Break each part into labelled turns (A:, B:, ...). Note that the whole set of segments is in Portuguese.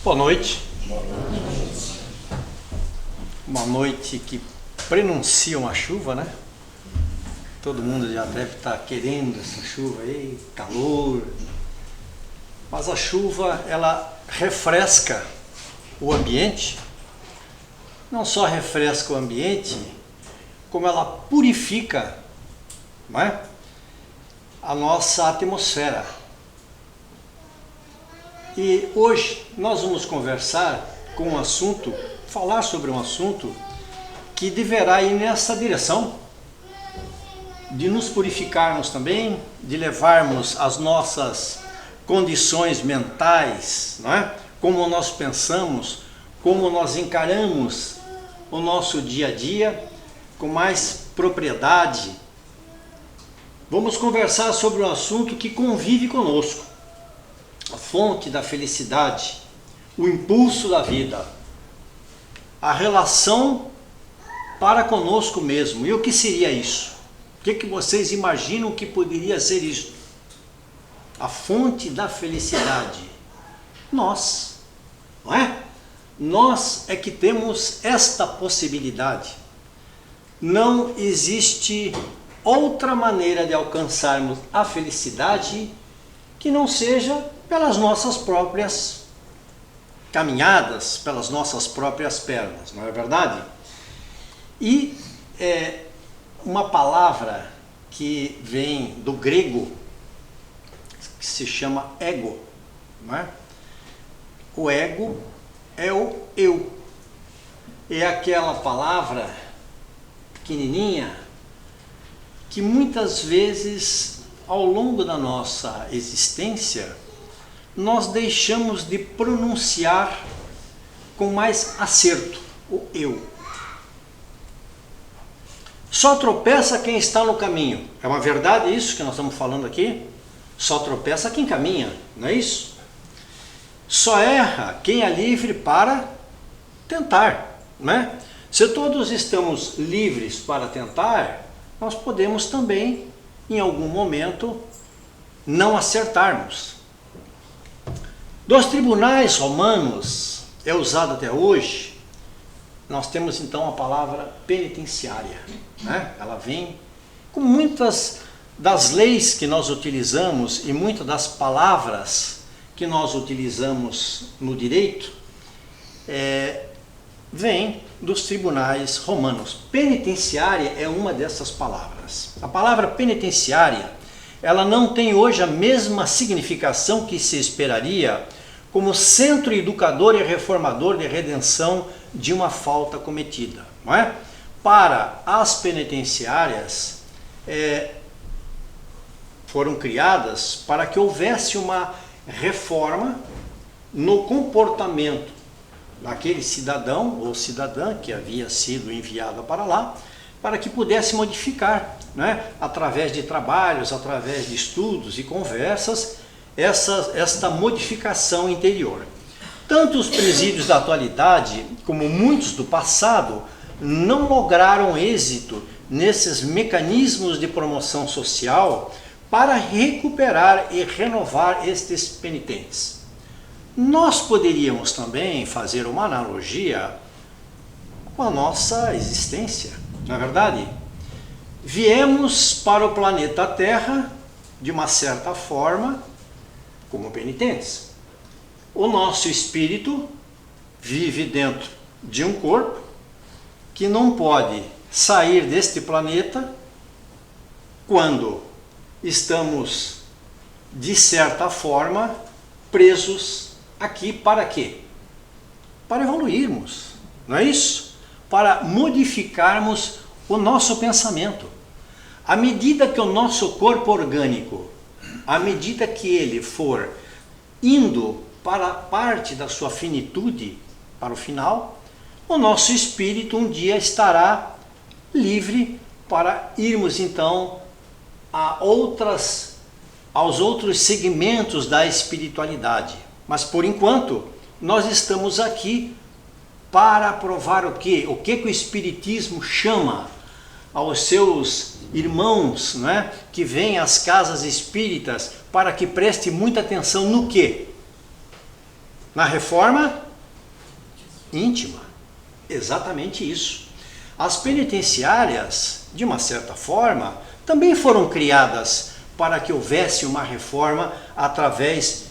A: Boa noite. Uma noite que prenuncia uma chuva, né? Todo mundo já deve estar querendo essa chuva aí, calor. Mas a chuva, ela refresca o ambiente. Não só refresca o ambiente, como ela purifica, não é? A nossa atmosfera. E hoje nós vamos conversar com um assunto, falar sobre um assunto que deverá ir nessa direção, de nos purificarmos também, de levarmos as nossas condições mentais, não é? Como nós pensamos, como nós encaramos o nosso dia a dia com mais propriedade. Vamos conversar sobre um assunto que convive conosco. A fonte da felicidade, o impulso da vida, a relação para conosco mesmo. E o que seria isso? O que vocês imaginam que poderia ser isso? A fonte da felicidade. Nós, não é? Nós é que temos esta possibilidade. Não existe outra maneira de alcançarmos a felicidade que não seja pelas nossas próprias caminhadas, pelas nossas próprias pernas, não é verdade? E uma palavra que vem do grego, que se chama ego, não é? O ego é o eu. É aquela palavra pequenininha que muitas vezes ao longo da nossa existência nós deixamos de pronunciar com mais acerto o eu. Só tropeça quem está no caminho. É uma verdade isso que nós estamos falando aqui? Só tropeça quem caminha, não é isso? Só erra quem é livre para tentar, não é? Se todos estamos livres para tentar, nós podemos também, em algum momento, não acertarmos. Dos tribunais romanos, é usado até hoje, nós temos então a palavra penitenciária, né? Ela vem com muitas das leis que nós utilizamos e muitas das palavras que nós utilizamos no direito, vem dos tribunais romanos. Penitenciária é uma dessas palavras. A palavra penitenciária, ela não tem hoje a mesma significação que se esperaria como centro educador e reformador de redenção de uma falta cometida, não é? Para as penitenciárias foram criadas para que houvesse uma reforma no comportamento daquele cidadão ou cidadã que havia sido enviada para lá, para que pudesse modificar, né, através de trabalhos, através de estudos e conversas, esta modificação interior. Tanto os presídios da atualidade, como muitos do passado, não lograram êxito nesses mecanismos de promoção social para recuperar e renovar estes penitentes. Nós poderíamos também fazer uma analogia com a nossa existência, não é verdade? Viemos para o planeta Terra, de uma certa forma, como penitentes. O nosso espírito vive dentro de um corpo que não pode sair deste planeta quando estamos, de certa forma, presos aqui para quê? Para evoluirmos, não é isso? Para modificarmos o nosso pensamento. À medida que o nosso corpo orgânico, à medida que ele for indo para a parte da sua finitude, para o final, o nosso espírito um dia estará livre para irmos então aos outros segmentos da espiritualidade. Mas por enquanto, nós estamos aqui para provar o quê? O que o Espiritismo chama aos seus irmãos, né, que vêm às casas espíritas, para que preste muita atenção no quê? Na reforma íntima. Exatamente isso. As penitenciárias, de uma certa forma, também foram criadas para que houvesse uma reforma através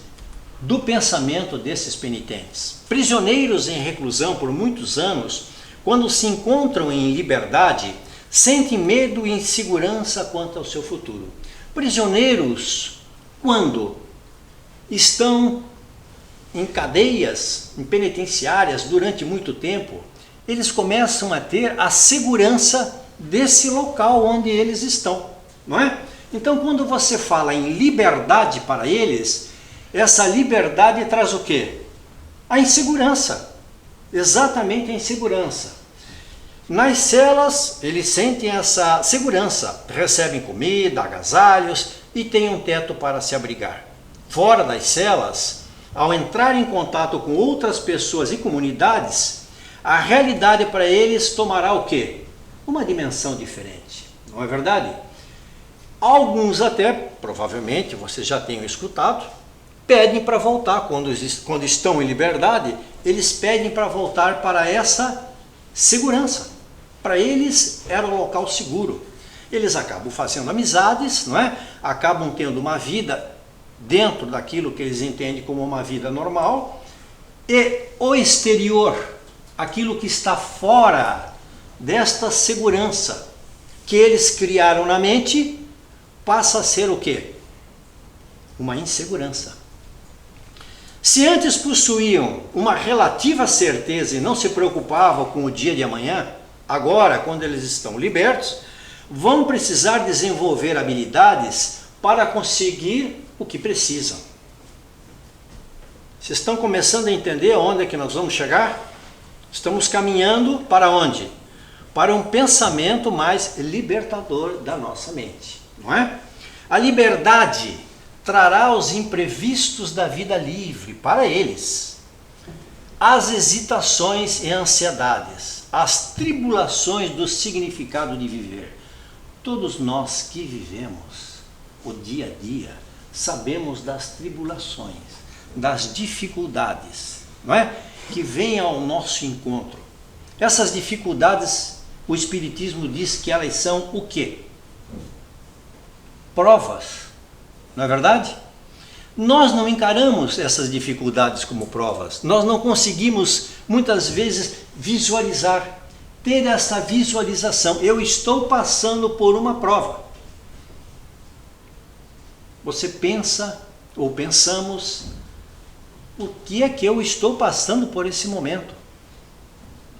A: do pensamento desses penitentes. Prisioneiros em reclusão por muitos anos, quando se encontram em liberdade, sentem medo e insegurança quanto ao seu futuro. Prisioneiros, quando estão em cadeias, em penitenciárias durante muito tempo, eles começam a ter a segurança desse local onde eles estão, não é? Então, quando você fala em liberdade para eles, essa liberdade traz o quê? A insegurança, exatamente a insegurança. Nas celas, eles sentem essa segurança, recebem comida, agasalhos e têm um teto para se abrigar. Fora das celas, ao entrar em contato com outras pessoas e comunidades, a realidade para eles tomará o quê? Uma dimensão diferente, não é verdade? Alguns até, provavelmente, vocês já tenham escutado, pedem para voltar, quando estão em liberdade, eles pedem para voltar para essa segurança. Para eles era um local seguro. Eles acabam fazendo amizades, não é? Acabam tendo uma vida dentro daquilo que eles entendem como uma vida normal, e o exterior, aquilo que está fora desta segurança que eles criaram na mente, passa a ser o quê? Uma insegurança. Se antes possuíam uma relativa certeza e não se preocupavam com o dia de amanhã, agora, quando eles estão libertos, vão precisar desenvolver habilidades para conseguir o que precisam. Vocês estão começando a entender aonde é que nós vamos chegar? Estamos caminhando para onde? Para um pensamento mais libertador da nossa mente, não é? A liberdade trará os imprevistos da vida livre para eles, as hesitações e ansiedades, as tribulações do significado de viver. Todos nós que vivemos o dia a dia sabemos das tribulações, das dificuldades, não é? Que vêm ao nosso encontro. Essas dificuldades, o Espiritismo diz que elas são o quê? Provas, não é verdade? Nós não encaramos essas dificuldades como provas, nós não conseguimos muitas vezes visualizar, ter essa visualização. Eu estou passando por uma prova. Você pensa ou pensamos, o que é que eu estou passando por esse momento?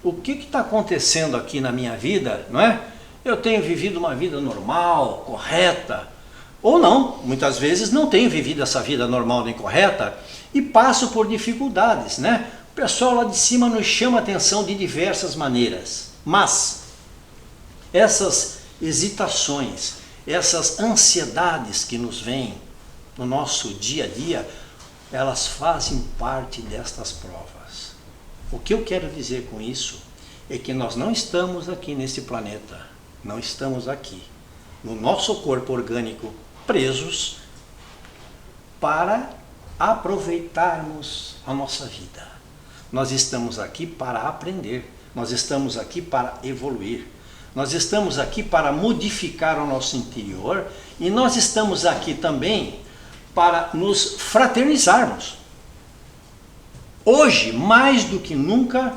A: O que está acontecendo aqui na minha vida, não é? Eu tenho vivido uma vida normal, correta, ou não, muitas vezes não tenho vivido essa vida normal nem correta e passo por dificuldades, né? O pessoal lá de cima nos chama a atenção de diversas maneiras, mas essas hesitações, essas ansiedades que nos vêm no nosso dia a dia, elas fazem parte destas provas. O que eu quero dizer com isso é que nós não estamos aqui nesse planeta, não estamos aqui no nosso corpo orgânico presos para aproveitarmos a nossa vida. Nós estamos aqui para aprender, nós estamos aqui para evoluir, nós estamos aqui para modificar o nosso interior e nós estamos aqui também para nos fraternizarmos. Hoje, mais do que nunca,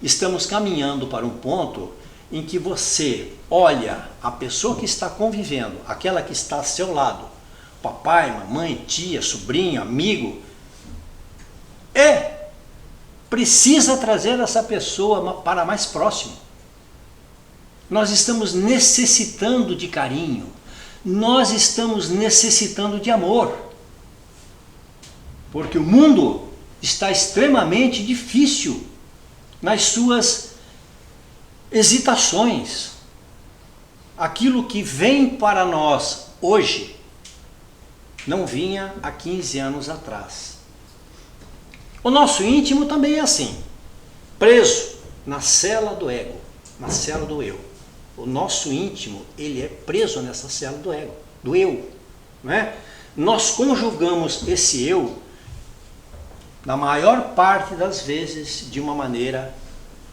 A: estamos caminhando para um ponto em que você olha a pessoa que está convivendo, aquela que está ao seu lado, papai, mamãe, tia, sobrinho, amigo, precisa trazer essa pessoa para mais próximo. Nós estamos necessitando de carinho, nós estamos necessitando de amor, porque o mundo está extremamente difícil nas suas hesitações. Aquilo que vem para nós hoje não vinha há 15 anos atrás. O nosso íntimo também é assim, preso na cela do ego, na cela do eu. O nosso íntimo, ele é preso nessa cela do ego, do eu, não é? Nós conjugamos esse eu na maior parte das vezes, de uma maneira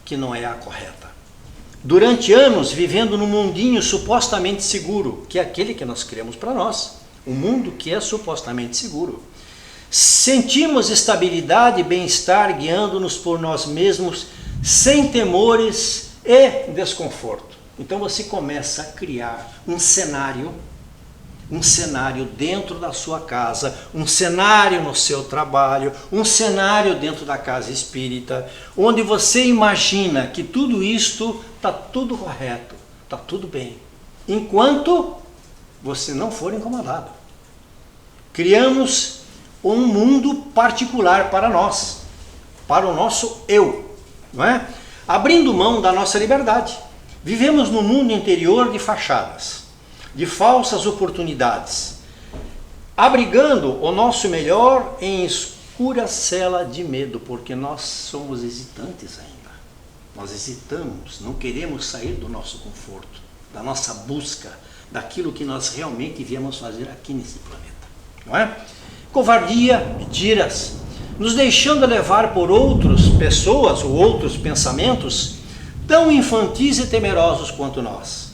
A: que não é a correta. Durante anos, vivendo num mundinho supostamente seguro, que é aquele que nós criamos para nós, um mundo que é supostamente seguro. Sentimos estabilidade e bem-estar guiando-nos por nós mesmos, sem temores e desconforto. Então você começa a criar um cenário dentro da sua casa, um cenário no seu trabalho, um cenário dentro da casa espírita, onde você imagina que tudo isto está tudo correto, está tudo bem, enquanto você não for incomodado. Criamos um mundo particular para nós, para o nosso eu, não é? Abrindo mão da nossa liberdade. Vivemos num mundo interior de fachadas, de falsas oportunidades, abrigando o nosso melhor em escura cela de medo, porque nós somos hesitantes ainda. Nós hesitamos, não queremos sair do nosso conforto, da nossa busca, daquilo que nós realmente viemos fazer aqui nesse planeta, não é? Covardia, mentiras, nos deixando levar por outras pessoas ou outros pensamentos tão infantis e temerosos quanto nós.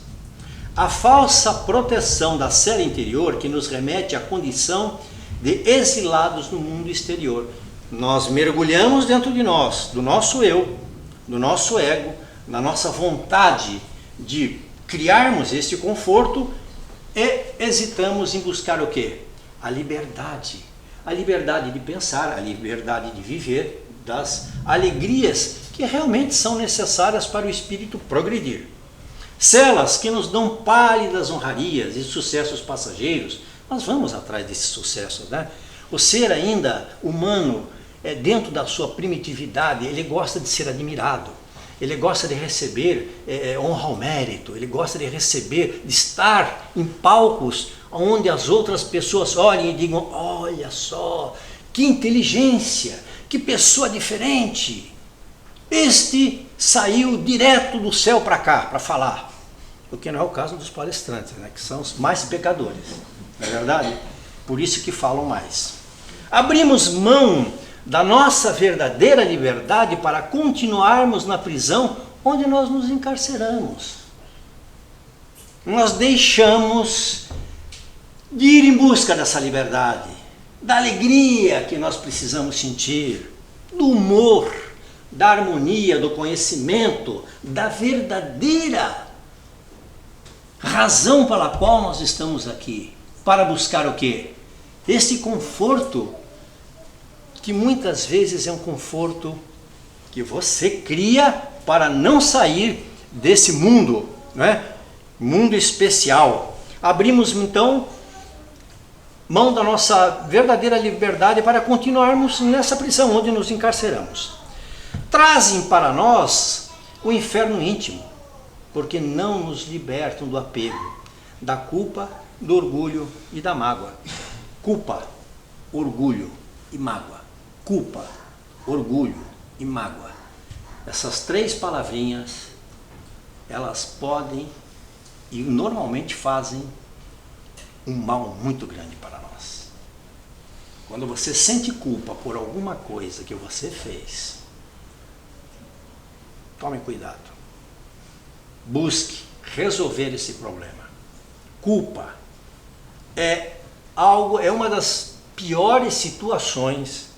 A: A falsa proteção da cela interior que nos remete à condição de exilados no mundo exterior. Nós mergulhamos dentro de nós, do nosso eu, do nosso ego, na nossa vontade de criarmos este conforto e hesitamos em buscar o quê? A liberdade. A liberdade de pensar, a liberdade de viver, das alegrias que realmente são necessárias para o espírito progredir. Celas que nos dão pálidas honrarias e sucessos passageiros, nós vamos atrás desses sucessos, né? O ser ainda humano, dentro da sua primitividade, ele gosta de ser admirado, ele gosta de receber honra ao mérito, ele gosta de receber, de estar em palcos onde as outras pessoas olhem e digam: olha só, que inteligência, que pessoa diferente. Este saiu direto do céu para cá para falar. O que não é o caso dos palestrantes, né, que são os mais pecadores, não é verdade? Por isso que falam mais. Abrimos mão da nossa verdadeira liberdade para continuarmos na prisão onde nós nos encarceramos. Nós deixamos de ir em busca dessa liberdade, da alegria que nós precisamos sentir, do humor, da harmonia, do conhecimento, da verdadeira razão pela qual nós estamos aqui, para buscar o quê? Esse conforto, que muitas vezes é um conforto que você cria para não sair desse mundo, né? Mundo especial. Abrimos então mão da nossa verdadeira liberdade para continuarmos nessa prisão onde nos encarceramos. Trazem para nós o inferno íntimo, porque não nos libertam do apego, da culpa, do orgulho e da mágoa. Culpa, orgulho e mágoa. Culpa, orgulho e mágoa. Essas três palavrinhas, elas podem e normalmente fazem um mal muito grande para nós. Quando você sente culpa por alguma coisa que você fez, tome cuidado. Busque resolver esse problema. Culpa é uma das piores situações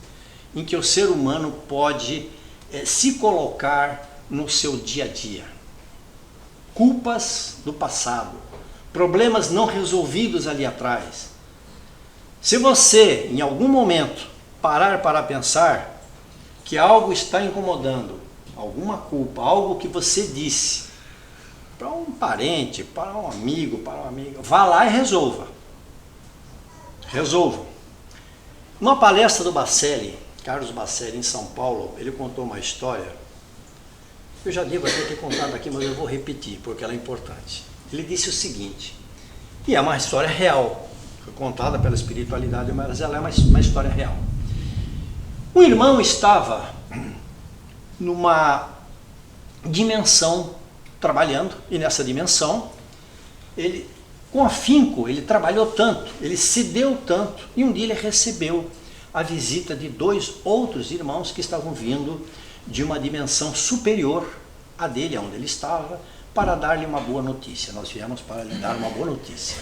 A: em que o ser humano pode se colocar no seu dia a dia. Culpas do passado, problemas não resolvidos ali atrás. Se você, em algum momento, parar para pensar que algo está incomodando, alguma culpa, algo que você disse para um parente, para um amigo, vá lá e resolva. Resolva. Numa palestra do Bacelli, Carlos Bacelli, em São Paulo, ele contou uma história. Eu já devo até ter contado aqui, mas eu vou repetir, porque ela é importante. Ele disse o seguinte, e é uma história real, foi contada pela espiritualidade, mas ela é uma história real. Um irmão estava numa dimensão trabalhando, e nessa dimensão, ele, com afinco, ele trabalhou tanto, ele se deu tanto, e um dia ele recebeu a visita de 2 outros irmãos que estavam vindo de uma dimensão superior à dele, onde ele estava, para dar-lhe uma boa notícia. Nós viemos para lhe dar uma boa notícia.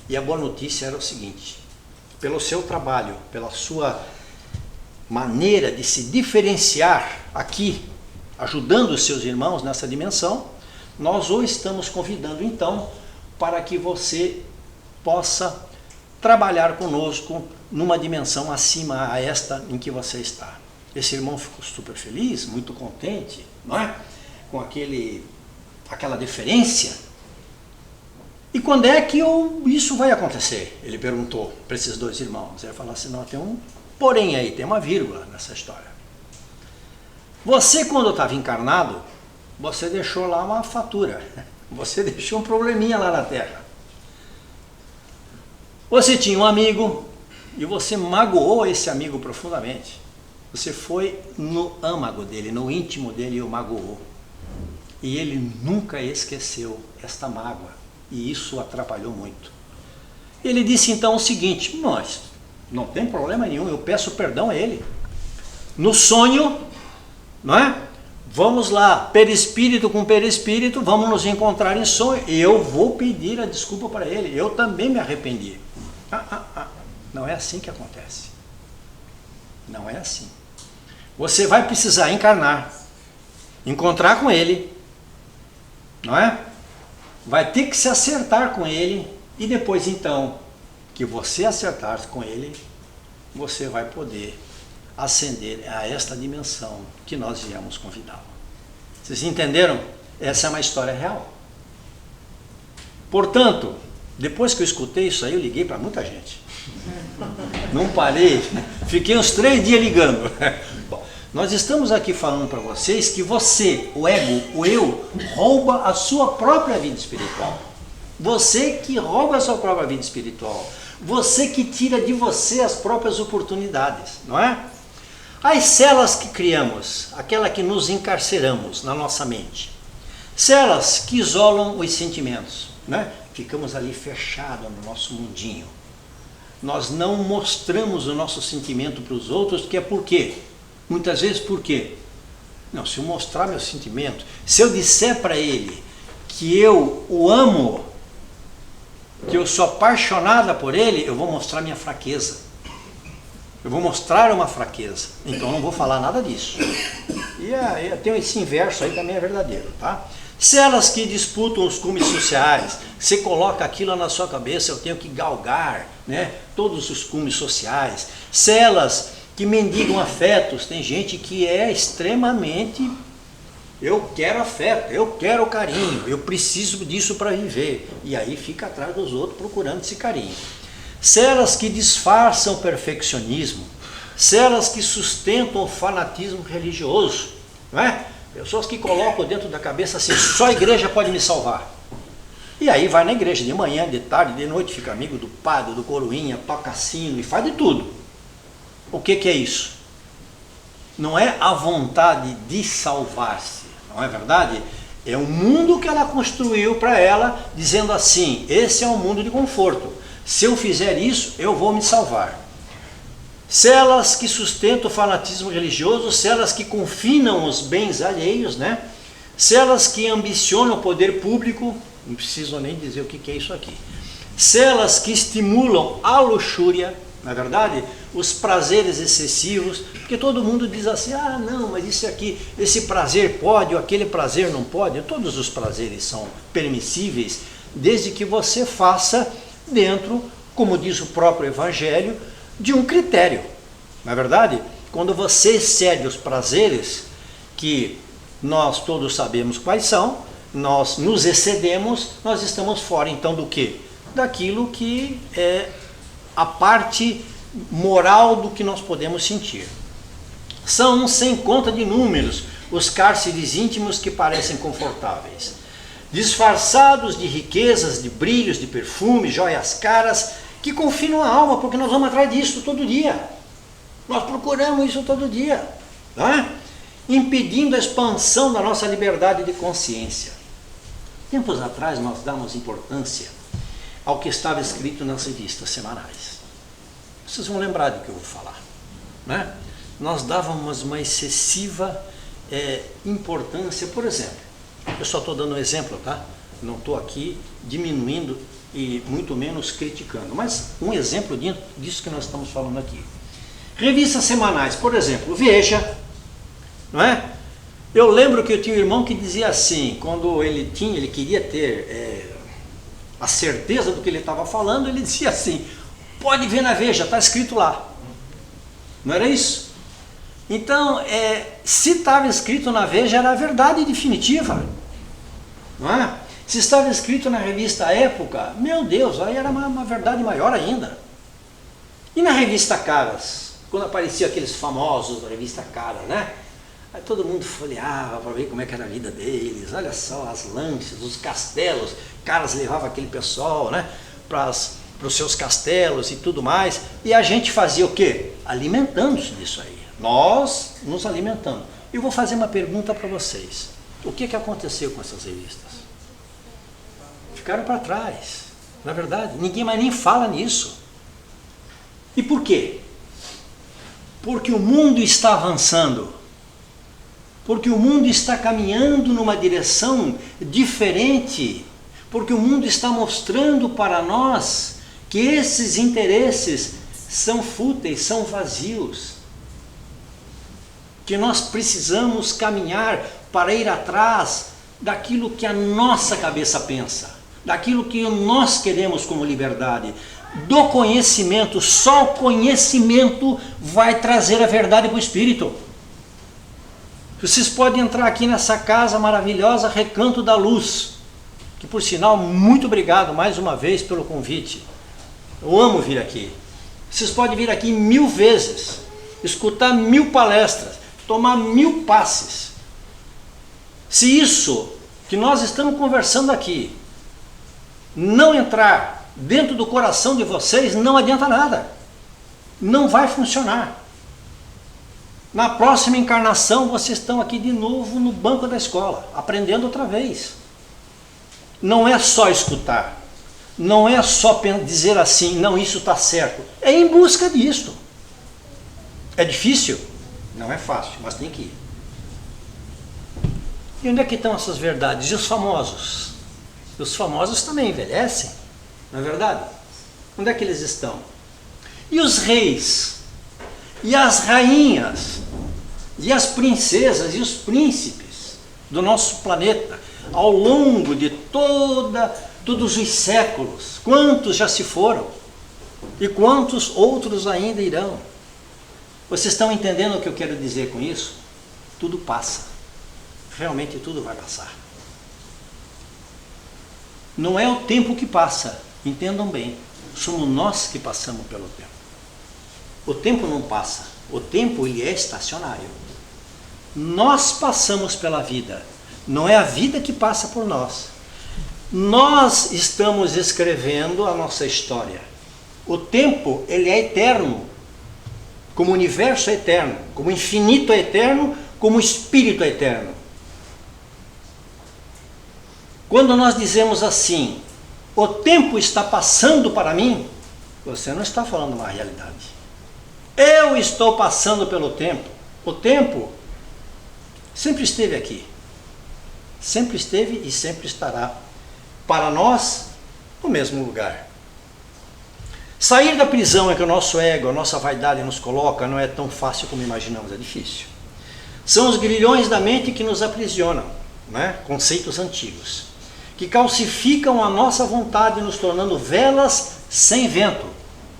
A: E a boa notícia era o seguinte: pelo seu trabalho, pela sua maneira de se diferenciar aqui, ajudando os seus irmãos nessa dimensão, nós o estamos convidando então para que você possa trabalhar conosco numa dimensão acima a esta em que você está. Esse irmão ficou super feliz, muito contente, não é? Com aquela deferência. E quando é que isso vai acontecer? Ele perguntou para esses 2 irmãos. Ele falou assim: não, tem um porém aí, tem uma vírgula nessa história. Você, quando estava encarnado, você deixou lá uma fatura, você deixou um probleminha lá na Terra. Você tinha um amigo e você magoou esse amigo profundamente. Você foi no âmago dele, no íntimo dele, e o magoou. E ele nunca esqueceu esta mágoa, e isso o atrapalhou muito. Ele disse então o seguinte: mas não tem problema nenhum, eu peço perdão a ele. No sonho, não é? Vamos lá, perispírito com perispírito, vamos nos encontrar em sonho, e eu vou pedir a desculpa para ele, eu também me arrependi. Não é assim que acontece. Não é assim. Você vai precisar encarnar, encontrar com ele, não é? Vai ter que se acertar com ele, e depois então que você acertar com ele, você vai poder ascender a esta dimensão que nós viemos convidá-lo. Vocês entenderam? Essa é uma história real. Portanto, depois que eu escutei isso aí, eu liguei para muita gente. Não parei, fiquei uns 3 dias ligando. Bom, nós estamos aqui falando para vocês que você, o ego, o eu, rouba a sua própria vida espiritual. Você que rouba a sua própria vida espiritual. Você que tira de você as próprias oportunidades, não é? As celas que criamos, aquela que nos encarceramos na nossa mente, celas que isolam os sentimentos, né? Ficamos ali fechados no nosso mundinho. Nós não mostramos o nosso sentimento para os outros, que é por quê? Muitas vezes por quê? Não, se eu mostrar meu sentimento, se eu disser para ele que eu o amo, que eu sou apaixonada por ele, eu vou mostrar minha fraqueza. Eu vou mostrar uma fraqueza. Então eu não vou falar nada disso. E tem esse inverso aí também é verdadeiro, tá? Celas que disputam os cumes sociais, você coloca aquilo na sua cabeça, eu tenho que galgar, né, todos os cumes sociais. Celas que mendigam afetos, tem gente que é extremamente, eu quero afeto, eu quero carinho, eu preciso disso para viver, e aí fica atrás dos outros procurando esse carinho. Celas que disfarçam o perfeccionismo, celas que sustentam o fanatismo religioso, não é? Pessoas que colocam dentro da cabeça assim: só a igreja pode me salvar. E aí vai na igreja de manhã, de tarde, de noite, fica amigo do padre, do coroinha, toca sino e faz de tudo. O que é isso? Não é a vontade de salvar-se, não é verdade? É um mundo que ela construiu para ela, dizendo assim: esse é um mundo de conforto. Se eu fizer isso, eu vou me salvar. Celas que sustentam o fanatismo religioso, celas que confinam os bens alheios, né? Celas que ambicionam o poder público, não preciso nem dizer o que é isso aqui. Celas que estimulam a luxúria, na verdade, os prazeres excessivos, porque todo mundo diz assim: ah, não, mas isso aqui, esse prazer pode, ou aquele prazer não pode. Todos os prazeres são permissíveis, desde que você faça dentro, como diz o próprio Evangelho, de um critério. Na verdade, quando você excede os prazeres, que nós todos sabemos quais são, nós nos excedemos, nós estamos fora então do quê? Daquilo que é a parte moral do que nós podemos sentir. São sem conta de números os cárceres íntimos que parecem confortáveis, disfarçados de riquezas, de brilhos, de perfumes, joias caras, que confinam a alma, porque nós vamos atrás disso todo dia. Nós procuramos isso todo dia, tá? Impedindo a expansão da nossa liberdade de consciência. Tempos atrás nós damos importância ao que estava escrito nas revistas semanais. vocês vão lembrar do que eu vou falar, né? Nós dávamos uma excessiva importância, por exemplo, eu só estou dando um exemplo, tá? Não estou aqui diminuindo e muito menos criticando, mas um exemplo disso que nós estamos falando aqui. Revistas semanais, por exemplo, Veja, não é? Eu lembro que eu tinha um irmão que dizia assim, quando ele queria ter a certeza do que ele estava falando, ele dizia assim, pode ver na Veja, está escrito lá. Não era isso? Então, se estava escrito na Veja, era a verdade definitiva. Não é? Se estava escrito na revista Época, meu Deus, aí era uma verdade maior ainda. E na revista Caras? Quando apareciam aqueles famosos da revista Caras, né? Aí todo mundo folheava para ver como é que era a vida deles. Olha só, as lanchas, os castelos. Caras levava aquele pessoal, né, para os seus castelos e tudo mais. E a gente fazia o quê? Alimentando-se disso aí. Nós nos alimentamos. Eu vou fazer uma pergunta para vocês. O que aconteceu com essas revistas? Ficaram para trás. Na verdade, ninguém mais nem fala nisso. E por quê? Porque o mundo está avançando. Porque o mundo está caminhando numa direção diferente. Porque o mundo está mostrando para nós que esses interesses são fúteis, são vazios. Que nós precisamos caminhar para ir atrás daquilo que a nossa cabeça pensa, daquilo que nós queremos como liberdade, do conhecimento. Só o conhecimento vai trazer a verdade para o espírito. Vocês podem entrar aqui nessa casa maravilhosa, Recanto da Luz, que por sinal, muito obrigado mais uma vez pelo convite. Eu amo vir aqui. Vocês podem vir aqui 1000 vezes, escutar 1000 palestras, tomar 1000 passes. Se isso que nós estamos conversando aqui não entrar dentro do coração de vocês, não adianta nada. Não vai funcionar. Na próxima encarnação, vocês estão aqui de novo no banco da escola, aprendendo outra vez. Não é só escutar. Não é só dizer assim, não, isso está certo. É em busca disso. É difícil? Não é fácil, mas tem que ir. E onde é que estão essas verdades? E os famosos? Os famosos também envelhecem, não é verdade? Onde é que eles estão? E os reis? E as rainhas? E as princesas e os príncipes do nosso planeta? Ao longo de todos os séculos, quantos já se foram? E quantos outros ainda irão? Vocês estão entendendo o que eu quero dizer com isso? Tudo passa. Realmente tudo vai passar. Não é o tempo que passa, entendam bem. Somos nós que passamos pelo tempo. O tempo não passa. O tempo, ele é estacionário. Nós passamos pela vida. Não é a vida que passa por nós. Nós estamos escrevendo a nossa história. O tempo, ele é eterno. Como o universo é eterno. Como o infinito é eterno. Como o espírito é eterno. Quando nós dizemos assim, o tempo está passando para mim, você não está falando uma realidade. Eu estou passando pelo tempo. O tempo sempre esteve aqui. Sempre esteve e sempre estará. Para nós, no mesmo lugar. Sair da prisão em que o nosso ego, a nossa vaidade nos coloca, não é tão fácil como imaginamos, é difícil. São os grilhões da mente que nos aprisionam, né? Conceitos antigos, que calcificam a nossa vontade, nos tornando velas sem vento.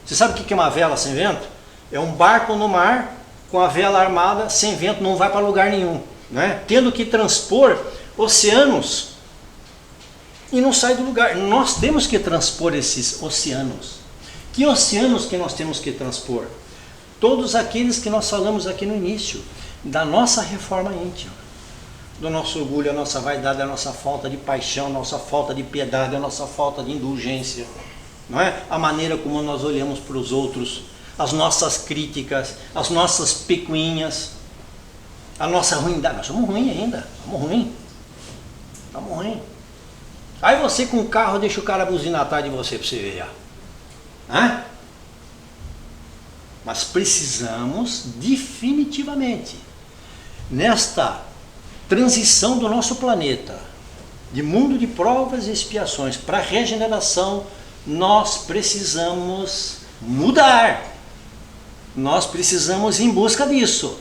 A: Você sabe o que é uma vela sem vento? É um barco no mar, com a vela armada, sem vento, não vai para lugar nenhum, né? Tendo que transpor oceanos e não sai do lugar. Nós temos que transpor esses oceanos. Que oceanos que nós temos que transpor? Todos aqueles que nós falamos aqui no início, da nossa reforma íntima, do nosso orgulho, a nossa vaidade, a nossa falta de paixão, a nossa falta de piedade, a nossa falta de indulgência, não é? A maneira como nós olhamos para os outros, as nossas críticas, as nossas picuinhas, a nossa ruindade. Nós somos ruins ainda, estamos ruins. Aí você com o carro deixa o cara buzinar atrás de você para você ver. Hã? Mas precisamos definitivamente, nesta transição do nosso planeta, de mundo de provas e expiações para regeneração, nós precisamos mudar. Nós precisamos ir em busca disso.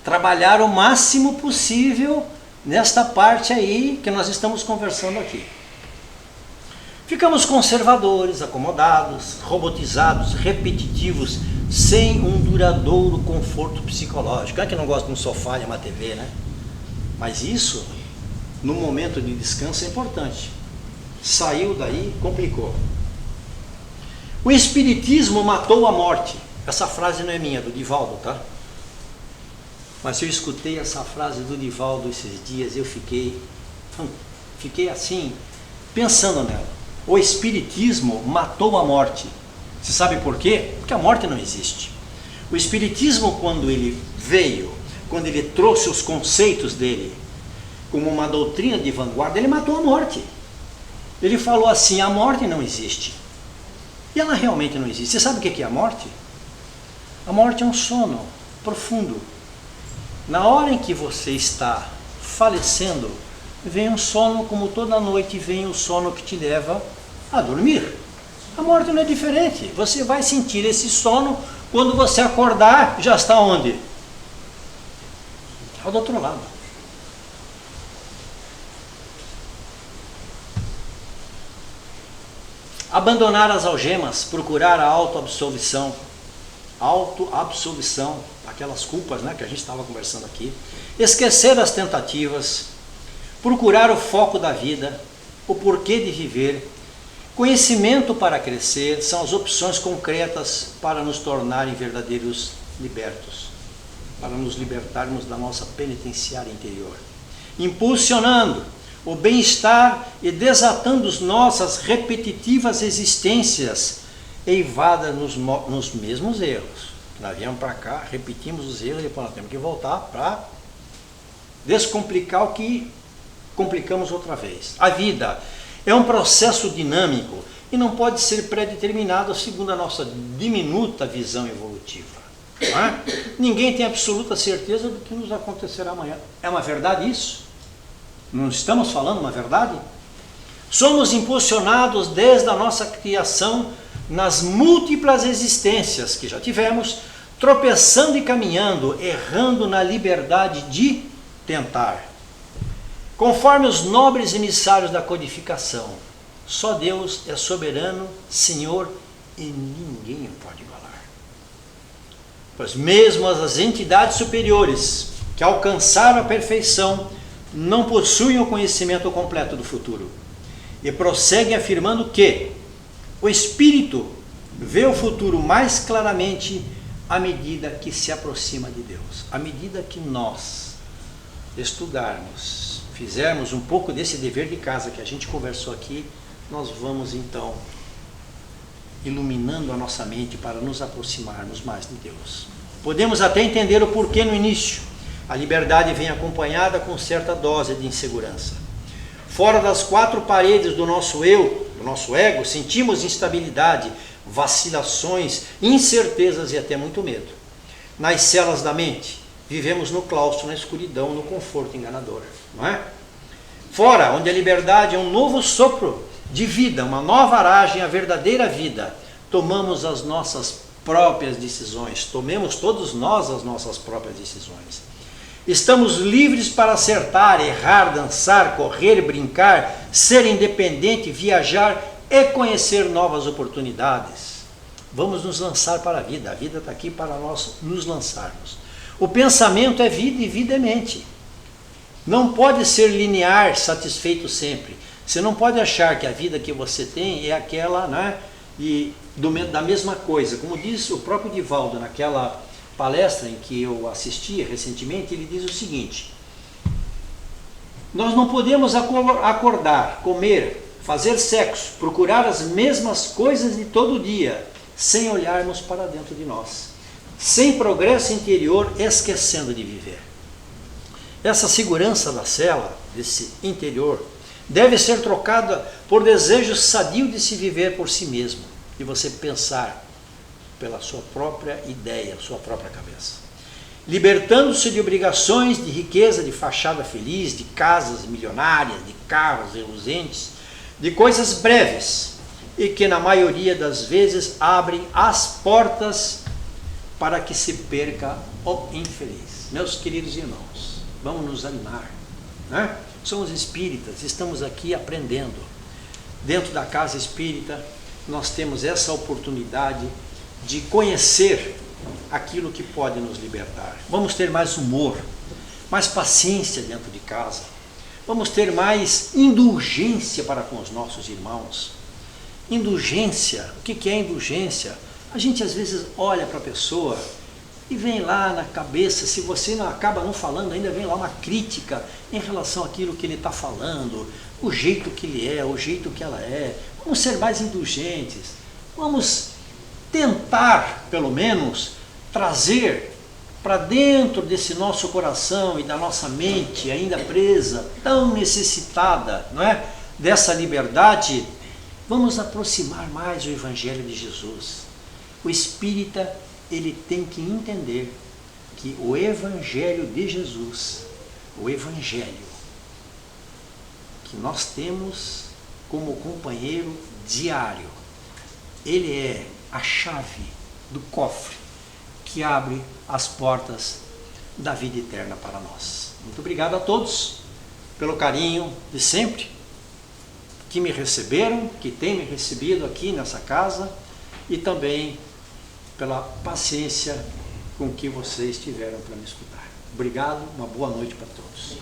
A: Trabalhar o máximo possível nesta parte aí que nós estamos conversando aqui. Ficamos conservadores, acomodados, robotizados, repetitivos, sem um duradouro conforto psicológico. É que não gosta de um sofá e uma TV, né? Mas isso, no momento de descanso, é importante. Saiu daí, complicou. O Espiritismo matou a morte. Essa frase não é minha, é do Divaldo, tá? Mas eu escutei essa frase do Divaldo esses dias, eu fiquei assim, pensando nela. O Espiritismo matou a morte. Você sabe por quê? Porque a morte não existe. O Espiritismo, quando ele veio, quando ele trouxe os conceitos dele como uma doutrina de vanguarda, ele matou a morte. Ele falou assim, a morte não existe. E ela realmente não existe. Você sabe o que é a morte? A morte é um sono profundo. Na hora em que você está falecendo, vem um sono, como toda noite vem o sono que te leva a dormir. A morte não é diferente. Você vai sentir esse sono, quando você acordar, já está onde? Ao do outro lado. Abandonar as algemas, procurar a autoabsolvição. Autoabsolvição, aquelas culpas, né, que a gente estava conversando aqui. Esquecer as tentativas, procurar o foco da vida, o porquê de viver. Conhecimento para crescer são as opções concretas para nos tornarem verdadeiros libertos, para nos libertarmos da nossa penitenciária interior. Impulsionando o bem-estar e desatando as nossas repetitivas existências eivadas nos mesmos erros. Nós viemos para cá, repetimos os erros e depois nós temos que voltar para descomplicar o que complicamos outra vez. A vida é um processo dinâmico e não pode ser pré-determinado segundo a nossa diminuta visão evolutiva. Não é? Ninguém tem absoluta certeza do que nos acontecerá amanhã. É uma verdade isso? Não estamos falando uma verdade? Somos impulsionados desde a nossa criação nas múltiplas existências que já tivemos, tropeçando e caminhando, errando na liberdade de tentar. Conforme os nobres emissários da codificação, só Deus é soberano, Senhor, e ninguém o pode igualar. Pois mesmo as entidades superiores que alcançaram a perfeição não possuem o conhecimento completo do futuro e prosseguem afirmando que o Espírito vê o futuro mais claramente à medida que se aproxima de Deus. À medida que nós estudarmos, fizermos um pouco desse dever de casa que a gente conversou aqui, nós vamos então iluminando a nossa mente para nos aproximarmos mais de Deus. Podemos até entender o porquê no início. A liberdade vem acompanhada com certa dose de insegurança. Fora das quatro paredes do nosso eu, do nosso ego, sentimos instabilidade, vacilações, incertezas e até muito medo. Nas celas da mente, vivemos no claustro, na escuridão, no conforto enganador, não é? Fora, onde a liberdade é um novo sopro de vida, uma nova aragem, a verdadeira vida, tomamos as nossas próprias decisões, tomemos todos nós as nossas próprias decisões. Estamos livres para acertar, errar, dançar, correr, brincar, ser independente, viajar e conhecer novas oportunidades. Vamos nos lançar para a vida está aqui para nós nos lançarmos. O pensamento é vida e vida é mente. Não pode ser linear, satisfeito sempre. Você não pode achar que a vida que você tem é aquela, né, da mesma coisa. Como diz o próprio Divaldo naquela palestra em que eu assisti recentemente, ele diz o seguinte: nós não podemos acordar, comer, fazer sexo, procurar as mesmas coisas de todo dia, sem olharmos para dentro de nós, sem progresso interior, esquecendo de viver. Essa segurança da cela, desse interior, deve ser trocada por desejo sadio de se viver por si mesmo, de você pensar pela sua própria ideia, sua própria cabeça. Libertando-se de obrigações, de riqueza, de fachada feliz, de casas milionárias, de carros reluzentes, de coisas breves, e que na maioria das vezes abrem as portas para que se perca o infeliz. Meus queridos irmãos, vamos nos animar, né? Somos espíritas, estamos aqui aprendendo. Dentro da casa espírita, nós temos essa oportunidade de conhecer aquilo que pode nos libertar. Vamos ter mais humor, mais paciência dentro de casa. Vamos ter mais indulgência para com os nossos irmãos. Indulgência, o que é indulgência? A gente às vezes olha para a pessoa e vem lá na cabeça, se você não acaba não falando, ainda vem lá uma crítica em relação àquilo que ele está falando, o jeito que ele é, o jeito que ela é. Vamos ser mais indulgentes, vamos tentar, pelo menos, trazer para dentro desse nosso coração e da nossa mente ainda presa, tão necessitada, não é, dessa liberdade, vamos aproximar mais o Evangelho de Jesus. O espírita, ele tem que entender que o Evangelho de Jesus, o Evangelho que nós temos como companheiro diário, ele é a chave do cofre que abre as portas da vida eterna para nós. Muito obrigado a todos pelo carinho de sempre, que me receberam, que têm me recebido aqui nessa casa, e também pela paciência com que vocês tiveram para me escutar. Obrigado, uma boa noite para todos.